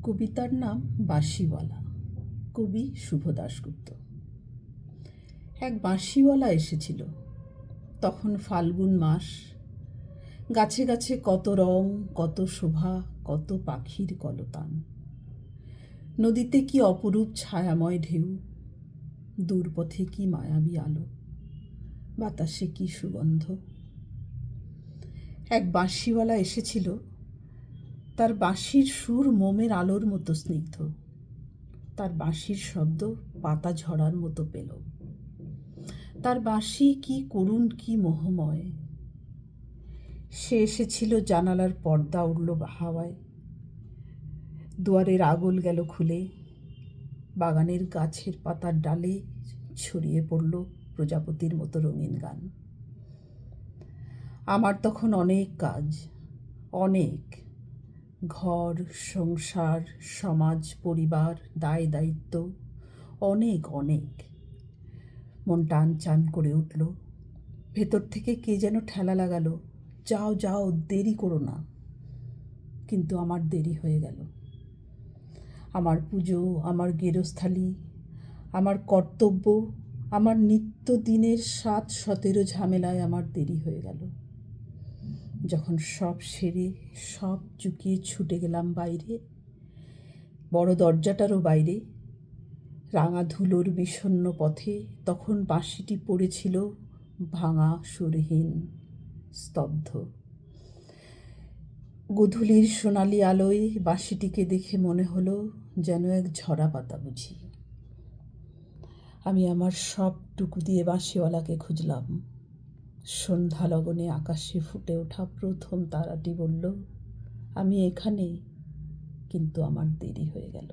কবিতার নাম বাঁশিওয়ালা। কবি শুভ দাশগুপ্ত। এক বাঁশিওয়ালা এসেছিল, তখন ফাল্গুন মাস। গাছে গাছে কত রং, কত শোভা, কত পাখির কলতান। নদীতে কি অপরূপ ছায়াময় ঢেউ, দূরপথে কি মায়াবী আলো, বাতাসে কি সুগন্ধ। এক বাঁশিওয়ালা এসেছিল, তার বাঁশির সুর মোমের আলোর মতো স্নিগ্ধ, তার বাঁশির শব্দ পাতা ঝরার মতো পেল। তার বাঁশি কি করুণ, কি মোহময়। সে এসেছিল, জানালার পর্দা উড়ল হাওয়ায়, দুয়ারের আগল গেল খুলে, বাগানের গাছের পাতার ডালে ছড়িয়ে পড়ল প্রজাপতির মতো রঙিন গান। আমার তখন অনেক কাজ, অনেক, ঘর, সংসার, সমাজ, পরিবার, দায় দায়িত্ব, অনেক অনেক। মন টান চান করে উঠল। ভেতর থেকে কে যেন ঠেলা লাগালো, যাও যাও, দেরি করো না। কিন্তু আমার দেরি হয়ে গেল। আমার পুজো, আমার গেরস্থালি, আমার কর্তব্য, আমার নিত্যদিনের 7-17 ঝামেলায় আমার দেরি হয়ে গেল। যখন সব সেরে, সব চুকিয়ে ছুটে গেলাম বাইরে, বড় দরজাটারও বাইরে, রাঙা ধুলোর বিষণ্ণ পথে, তখন বাঁশিটি পড়েছিল ভাঙা, সুরহীন, স্তব্ধ। গোধূলির সোনালি আলোয় বাঁশিটিকে দেখে মনে হলো যেন এক ঝরা পাতা বুঝি। আমি আমার সবটুকু দিয়ে বাঁশিওয়ালাকে খুঁজলাম। সন্ধ্যা লগনে আকাশে ফুটে ওঠা প্রথম তারাটি বলল, আমি এখানে, কিন্তু আমার দেরি হয়ে গেল।